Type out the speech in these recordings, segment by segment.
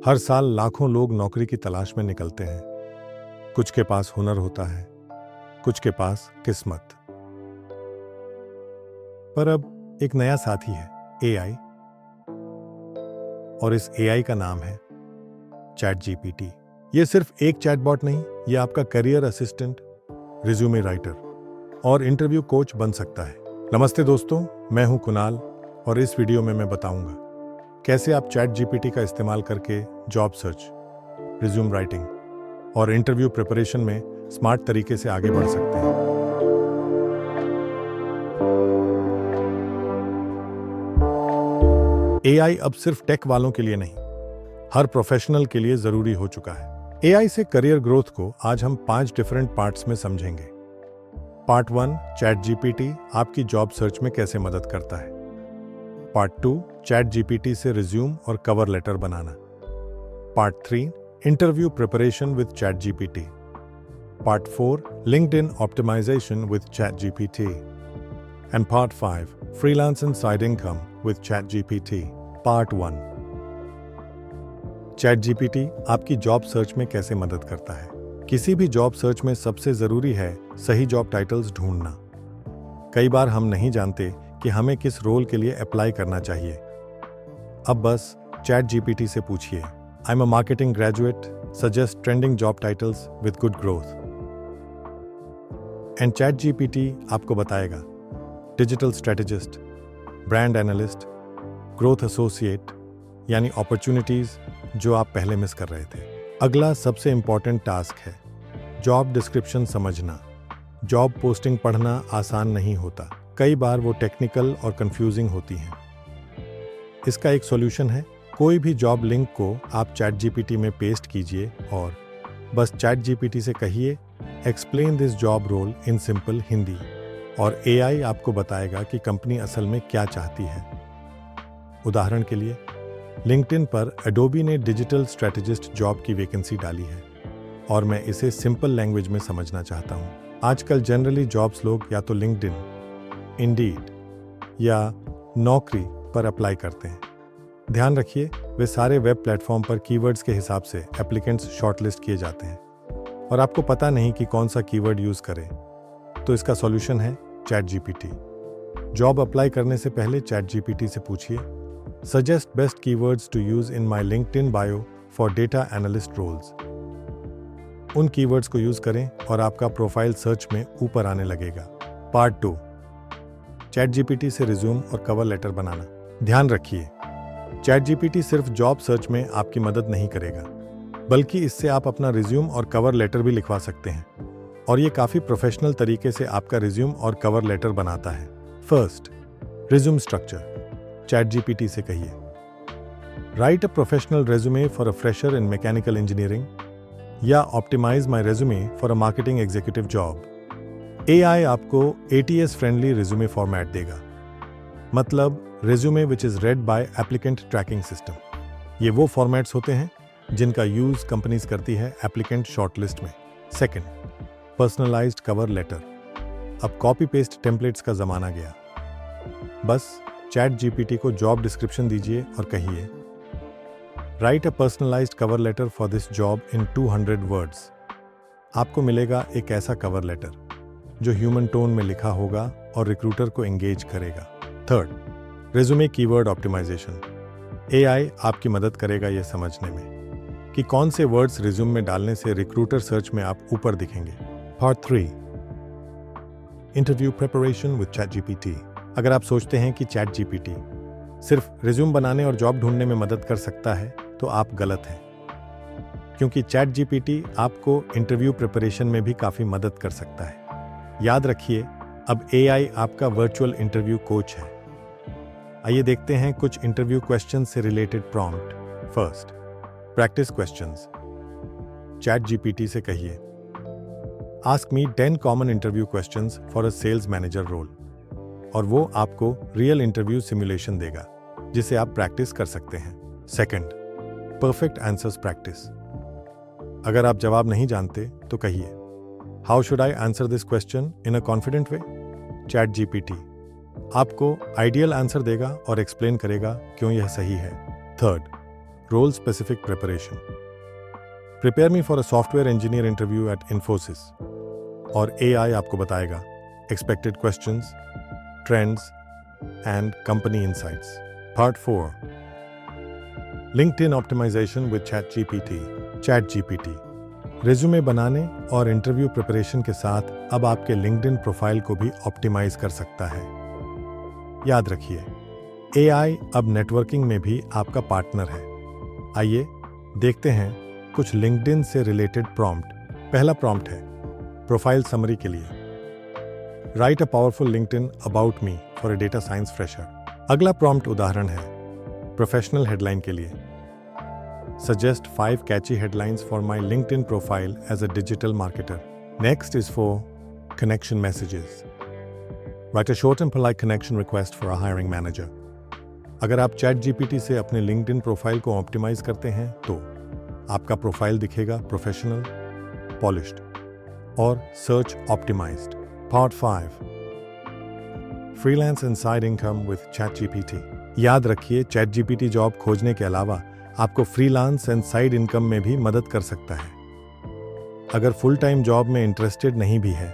हर साल लाखों लोग नौकरी की तलाश में निकलते हैं। कुछ के पास हुनर होता है, कुछ के पास किस्मत। पर अब एक नया साथी है, एआई। और इस एआई का नाम है चैट जीपीटी। ये सिर्फ एक चैटबॉट नहीं, ये आपका करियर असिस्टेंट, रिज्यूमे राइटर और इंटरव्यू कोच बन सकता है। नमस्ते दोस्तों, मैं हूं कुणाल और इस वीडियो में मैं बताऊंगा कैसे आप चैट जीपीटी का इस्तेमाल करके जॉब सर्च, रिज्यूम राइटिंग और इंटरव्यू प्रिपरेशन में स्मार्ट तरीके से आगे बढ़ सकते हैं। एआई अब सिर्फ टेक वालों के लिए नहीं, हर प्रोफेशनल के लिए जरूरी हो चुका है। एआई से करियर ग्रोथ को आज हम 5 डिफरेंट पार्ट्स में समझेंगे। पार्ट 1, चैट जीपीटी आपकी जॉब सर्च में कैसे मदद करता है। पार्ट 2, चैट जीपीटी से रिज्यूम और कवर लेटर बनाना। Part 3, interview preparation with ChatGPT. Part 4, LinkedIn optimisation with ChatGPT. And part 5, freelance and side income with ChatGPT. Part 1, ChatGPT आपकी job search में कैसे मदद करता है। किसी भी जॉब सर्च में सबसे जरूरी है सही जॉब टाइटल्स ढूंढना। कई बार हम नहीं जानते कि हमें किस रोल के लिए अप्लाई करना चाहिए। अब बस चैट जीपीटी से पूछिए, I am a marketing graduate, suggest trending job titles with good growth. And chat GPT आपको बताएगा digital strategist, brand analyst, growth associate, यानी अपॉर्चुनिटीज जो आप पहले मिस कर रहे थे। अगला सबसे इंपॉर्टेंट टास्क है जॉब डिस्क्रिप्शन समझना। जॉब पोस्टिंग पढ़ना आसान नहीं होता, कई बार वो टेक्निकल और कंफ्यूजिंग होती हैं। इसका एक सॉल्यूशन है, कोई भी जॉब लिंक को आप चैट जीपीटी में पेस्ट कीजिए और बस चैट जीपीटी से कहिए explain this job role in simple Hindi, और एआई आपको बताएगा कि कंपनी असल में क्या चाहती है। उदाहरण के लिए, लिंक्डइन पर एडोबी ने डिजिटल स्ट्रेटेजिस्ट जॉब की वैकेंसी डाली है और मैं इसे सिंपल लैंग्वेज में समझना चाहता हूँ। आजकल जनरली जॉब्स लोग या तो लिंक्डइन, इंडीड या नौकरी पर अप्लाई करते हैं। ध्यान रखिए, वे सारे वेब प्लेटफॉर्म पर कीवर्ड्स के हिसाब से एप्लीकेंट्स शॉर्टलिस्ट किए जाते हैं और आपको पता नहीं कि कौन सा कीवर्ड यूज़ करें। तो इसका सॉल्यूशन है चैट जीपीटी। जॉब अप्लाई करने से पहले चैट जीपीटी से पूछिए, suggest best keywords to use in my LinkedIn bio for data analyst roles. उन कीवर्ड्स को यूज करें और आपका प्रोफाइल सर्च में ऊपर आने लगेगा। पार्ट 2, चैट जीपीटी से रिज्यूम और कवर लेटर बनाना। ध्यान रखिए, चैट जीपीटी सिर्फ जॉब सर्च में आपकी मदद नहीं करेगा, बल्कि इससे आप अपना रिज्यूम और कवर लेटर भी लिखवा सकते हैं, और ये काफ़ी प्रोफेशनल तरीके से आपका रिज्यूम और कवर लेटर बनाता है। First, resume structure. ChatGPT से कहिए, write a professional resume for a fresher in mechanical engineering, या optimize my resume for a marketing executive job. AI आपको ATS फ्रेंडली रिज्यूमे फॉर्मेट देगा, मतलब resume which is read by applicant tracking system. ये वो formats होते हैं जिनका use companies करती है एप्लीकेंट शॉर्टलिस्ट में। Second, personalised cover letter. अब कॉपी पेस्ट टेम्पलेट्स का जमाना गया। बस चैट जीपीटी को जॉब डिस्क्रिप्शन दीजिए और कहिए, write a personalised cover letter for this job in 200 words. आपको मिलेगा एक ऐसा कवर लेटर जो ह्यूमन टोन में लिखा होगा और रिक्रूटर को एंगेज करेगा। Third, resume keyword optimisation. AI आपकी मदद करेगा ये समझने में कि कौन से वर्ड्स रिज्यूम में डालने से रिक्रूटर सर्च में आप ऊपर दिखेंगे। Part 3, interview preparation with chat GPT. अगर आप सोचते हैं कि चैट जीपीटी सिर्फ रिज्यूम बनाने और जॉब ढूंढने में मदद कर सकता है, तो आप गलत हैं, क्योंकि चैट जीपीटी आपको इंटरव्यू प्रिपरेशन में भी काफ़ी मदद कर सकता है। याद रखिए, अब एआई आपका वर्चुअल इंटरव्यू कोच है। आइए देखते हैं कुछ इंटरव्यू क्वेश्चन से related prompt. First, practice questions. ChatGPT से कहिए, ask me 10 common interview questions for a sales manager role, और वो आपको रियल इंटरव्यू सिमुलेशन देगा जिसे आप प्रैक्टिस कर सकते हैं। Second, perfect answers practice. अगर आप जवाब नहीं जानते तो कहिए, how should I answer this question in a confident way. Chat GPT आपको आइडियल आंसर देगा और एक्सप्लेन करेगा क्यों यह सही है। Third, Role specific preparation. Prepare me for a software engineer interview at Infosys. और AI आपको बताएगा expected questions, trends and company insights. Part 4. LinkedIn optimization with ChatGPT. Resume बनाने और इंटरव्यू प्रिपरेशन के साथ अब आपके लिंक्डइन प्रोफाइल को भी ऑप्टिमाइज कर सकता है। याद रखिए, AI अब नेटवर्किंग में भी आपका पार्टनर है। आइए देखते हैं कुछ लिंक्डइन से रिलेटेड प्रॉम्प्ट। पहला प्रॉम्प्ट है प्रोफाइल समरी के लिए। Right a powerful LinkedIn about me for a data science fresher. अगला प्रॉम्प्ट उदाहरण है प्रोफेशनल हेडलाइन के लिए। Suggest 5 catchy headlines for my LinkedIn profile as a digital marketer. Next is for connection messages. Write a short and polite connection request for a hiring manager. अगर आप ChatGPT से अपने LinkedIn profile को optimise करते हैं तो आपका profile दिखेगा प्रोफेशनल, पॉलिश्ड और search optimised. Part 5. Freelance and side income with ChatGPT. याद रखिए, ChatGPT जॉब खोजने के अलावा आपको फ्रीलांस एंड साइड इनकम में भी मदद कर सकता है। अगर फुल टाइम जॉब में इंटरेस्टेड नहीं भी है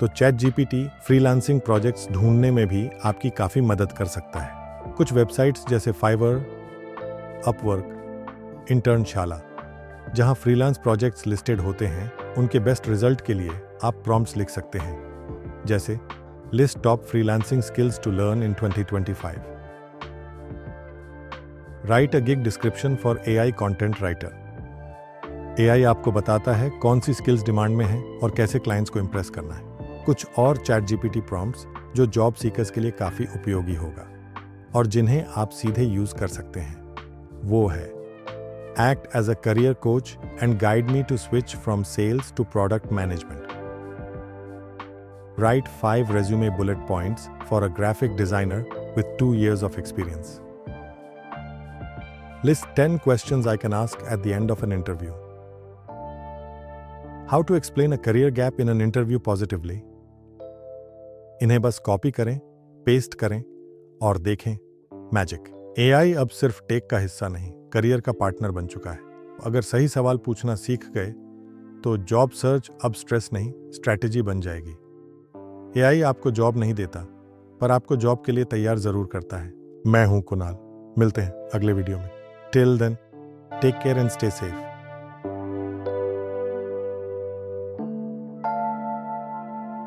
तो ChatGPT फ्रीलांसिंग प्रोजेक्ट्स ढूंढने में भी आपकी काफ़ी मदद कर सकता है। कुछ वेबसाइट्स जैसे फाइवर, अपवर्क, इंटर्नशाला, जहां फ्रीलांस प्रोजेक्ट्स लिस्टेड होते हैं, उनके बेस्ट रिजल्ट के लिए आप प्रॉम्प्ट्स लिख सकते हैं, जैसे list top freelancing skills to learn in 2025। Write a gig description for AI content writer. AI आपको बताता है कौन सी स्किल्स डिमांड में हैं और कैसे क्लाइंट्स को इंप्रेस करना है। कुछ और ChatGPT प्रॉम्प्ट्स जो जॉब सीकर्स के लिए काफ़ी उपयोगी होगा और जिन्हें आप सीधे यूज कर सकते हैं, वो है act as a career coach and guide me to switch from sales to product management. Write 5 resume bullet points for a graphic designer with 2 years of experience. List 10 questions I can ask at the end of an interview. How to explain a career gap in an interview positively? इन्हें बस copy करें, paste करें और देखें magic. AI अब सिर्फ take का हिस्सा नहीं, करियर का पार्टनर बन चुका है। अगर सही सवाल पूछना सीख गए तो जॉब सर्च अब स्ट्रेस नहीं, स्ट्रैटेजी बन जाएगी। AI आपको जॉब नहीं देता, पर आपको जॉब के लिए तैयार जरूर करता है। मैं हूं कुणाल, मिलते हैं अगले वीडियो में। Till then, take care and stay safe.